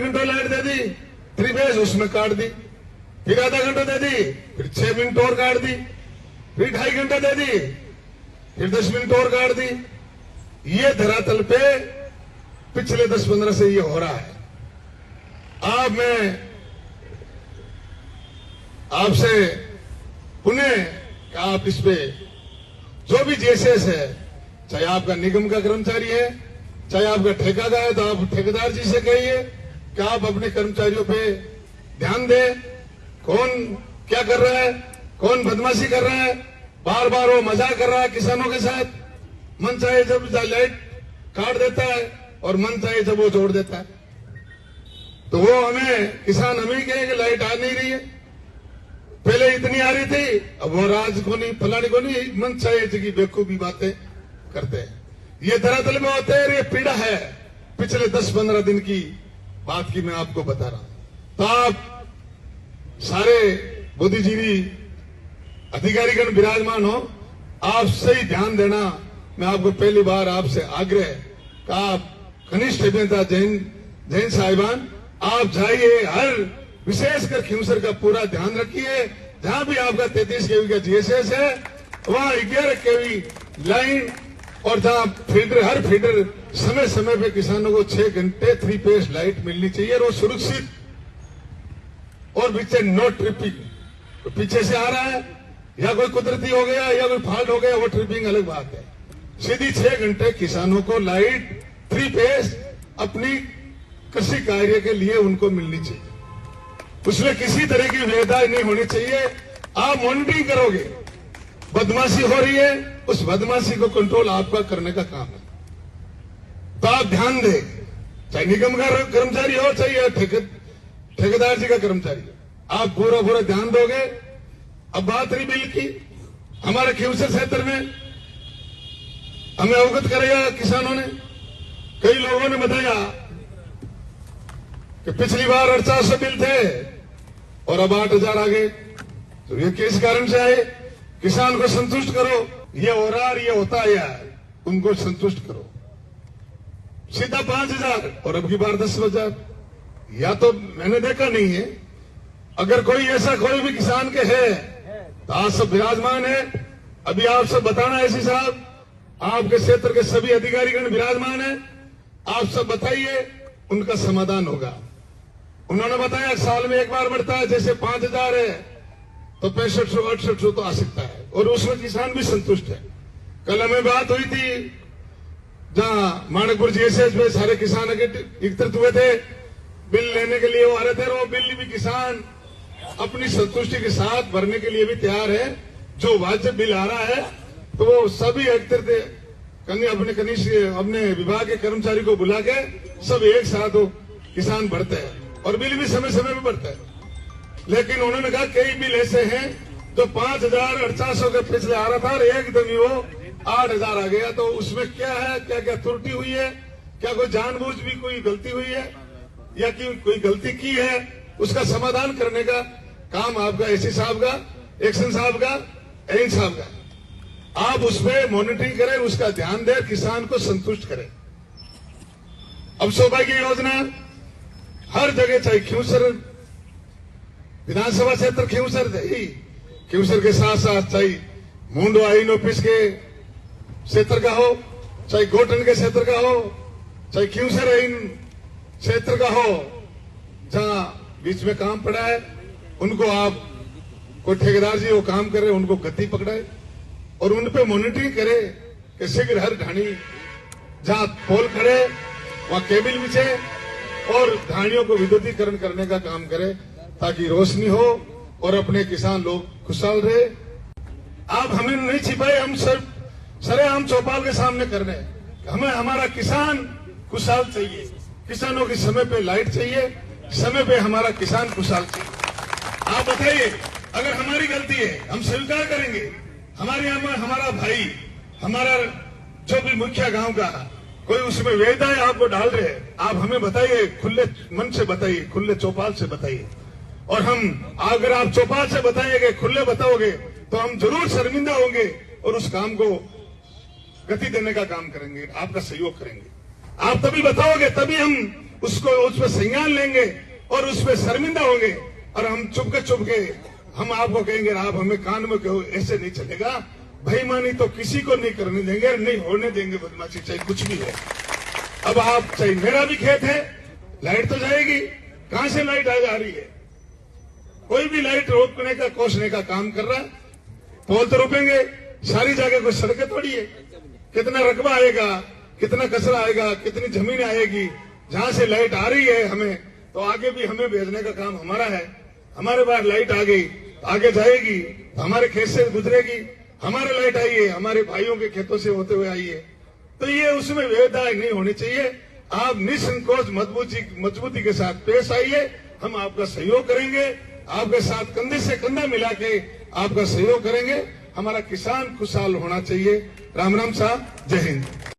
घंटा लाइट दे दी, 3 फेज उसमें काट दी, फिर आधा घंटा दे दी, फिर 6 मिनट और काट दी, फिर 2.5 घंटा दे दी, फिर 10 मिनट और काट दी। ये धरातल पे पिछले 10-15 से ये हो रहा है। अब मैं आपसे पुनः आप इस पे जो भी जेसेस है, चाहे आपका निगम का कर्मचारी है, चाहे आपका ठेका का है, तो आप ठेकेदार जी से कहिए कि आप अपने कर्मचारियों पे ध्यान दें। कौन क्या कर रहा है, कौन बदमाशी कर रहा है, बार बार वो मजाक कर रहा है किसानों के साथ। मन चाहे जब लाइट काट देता है और मन चाहे जब वो जोड़ देता है। तो वो हमें किसान हमें कहे कि लाइट आ नहीं रही है, पहले इतनी आ रही थी, अब वो राज को नहीं, फलाने को नहीं, मन चाहे की बेवकूफी बातें करते हैं। ये धरातल में होते हैं। ये पीड़ा है पिछले 10-15 दिन की बात की मैं आपको बता रहा हूं। तो आप सारे बुद्धिजीवी अधिकारीगण विराजमान हो, आप सही ध्यान देना। मैं आपको पहली बार आपसे आग्रह का, आप कनिष्ठ अभियंता जैन साहिबान, आप जाइए, हर विशेषकर खींवसर का पूरा ध्यान रखिए। जहां भी आपका 33 केवी का जीएसएस है, वहां 11 केवी लाइन, और जहां फीडर, हर फीडर समय समय पे किसानों को 6 घंटे 3 फेज लाइट मिलनी चाहिए, और वो सुरक्षित, और पीछे नो ट्रिपिंग। तो पीछे से आ रहा है या कोई कुदरती हो गया या कोई फॉल्ट हो गया, वो ट्रिपिंग अलग बात है। सीधी 6 घंटे किसानों को लाइट 3 फेज अपनी कृषि कार्य के लिए उनको मिलनी चाहिए। उसमें किसी तरह की भेदभाव नहीं होनी चाहिए। आप मॉनिटरिंग करोगे, बदमाशी हो रही है, उस बदमाशी को कंट्रोल आपका करने का काम है। तो आप ध्यान दें, चाहे निगम का कर्मचारी हो, चाहे ठेकेदार जी का कर्मचारी, आप पूरा ध्यान दोगे। अब बात रही बिल की, हमारे खींवसर क्षेत्र में हमें अवगत करेगा किसानों ने, कई लोगों ने बताया कि पिछली बार 4800 बिल थे और अब 8000 आ गए। तो ये किस कारण से आए? किसान को संतुष्ट करो, ये हो रहा है, ये होता है यार, उनको संतुष्ट करो। सीधा 5000 और अब की बार 10,000। या तो मैंने देखा नहीं है, अगर कोई ऐसा कोई भी किसान के है तो आप सब विराजमान है। अभी आप सब बताना है, एसी साहब, आपके क्षेत्र के सभी अधिकारीगण विराजमान है, आप सब बताइए, उनका समाधान होगा। उन्होंने बताया साल में एक बार बढ़ता है, जैसे 5000 है तो 6500-6800 तो आ सकता है, और उसमें किसान भी संतुष्ट है। कल हमें बात हुई थी, जहां माणकपुर जीएसएस में सारे किसान एकत्रित हुए थे बिल लेने के लिए, वो आ रहे थे, और वो बिल भी किसान अपनी संतुष्टि के साथ भरने के लिए भी तैयार है। जो वाजिब बिल आ रहा है तो वो सभी एकत्रित अपने विभाग के कर्मचारी को बुला के सब एक साथ वो किसान भरते हैं, और बिल भी समय समय में बढ़ता है। लेकिन उन्होंने कहा कई बिल ऐसे हैं जो 5000-4800 के पिछले आ रहा था और एकदम ही वो 8000 आ गया। तो उसमें क्या है, क्या क्या त्रुटि हुई है, क्या कोई जानबूझ भी कोई गलती हुई है या कि कोई गलती की है, उसका समाधान करने का काम आपका एसी साहब का, एक्शन साहब का, एन साहब का। आप उसमें मॉनिटरिंग करें, उसका ध्यान दें, किसान को संतुष्ट करें। अब सौभाग्य योजना हर जगह, चाहे खींवसर विधानसभा क्षेत्र खींवसर के साथ साथ चाहे मुंडो आइन ऑफिस के क्षेत्र का हो, चाहे गोटन के क्षेत्र का हो, चाहे खींवसर आइन क्षेत्र का हो, जहां बीच में काम पड़ा है, उनको आप कोई ठेकेदार जी वो काम कर रहे हैं, उनको गति पकड़ाए और उन पे मॉनिटरिंग करे कि शीघ्र हर ढाणी जहां पोल खड़े वहां केबल बिछे और ढाणियों को विद्युतीकरण करने का काम करे, ताकि रोशनी हो और अपने किसान लोग खुशहाल रहे। आप हमें नहीं छिपाए, हम सब सरेआम चौपाल के सामने कर रहे हैं। हमें हमारा किसान खुशहाल चाहिए, किसानों की समय पे लाइट चाहिए, समय पे हमारा किसान खुशहाल चाहिए। आप बताइए, अगर हमारी गलती है हम स्वीकार करेंगे। हमारे यहाँ हमारा भाई, हमारा जो भी मुखिया गांव का, कोई उसमें वेदाएं आपको डाल रहे हैं, आप हमें बताइए, खुले मन से बताइए, खुले चौपाल से बताइए। और हम, अगर आप चौपाल से बताइएगा, खुले बताओगे, तो हम जरूर शर्मिंदा होंगे और उस काम को गति देने का काम करेंगे, आपका सहयोग करेंगे। आप तभी बताओगे, तभी हम उसको उस पर संज्ञान लेंगे और उस पर शर्मिंदा होंगे और हम चुपके हम आपको कहेंगे आप हमें कान में कहो, ऐसे नहीं चलेगा। बेईमानी तो किसी को नहीं करने देंगे, नहीं होने देंगे बदमाशी, चाहे कुछ भी है। अब आप चाहे मेरा भी खेत है, लाइट तो जाएगी, कहां से लाइट आ जा रही है? कोई भी लाइट रोकने का कोसने का काम कर रहा है, पोल तो रोकेंगे, सारी जगह कोई सड़कें तोड़ी है, कितना रकबा आएगा, कितना कचरा आएगा, कितनी जमीन आएगी। जहां से लाइट आ रही है हमें, तो आगे भी हमें भेजने का काम हमारा है। हमारे पास लाइट आ गई तो आगे जाएगी, तो हमारे खेत से गुजरेगी। हमारे लाइट आई है, हमारे भाइयों के खेतों से होते हुए आई है, तो ये उसमें विविधता नहीं होनी चाहिए। आप निसंकोच मजबूती के साथ पेश आइए, हम आपका सहयोग करेंगे, आपके साथ कंधे से कंधा मिला के आपका सहयोग करेंगे। हमारा किसान खुशहाल होना चाहिए। राम राम साहब, जय हिंद।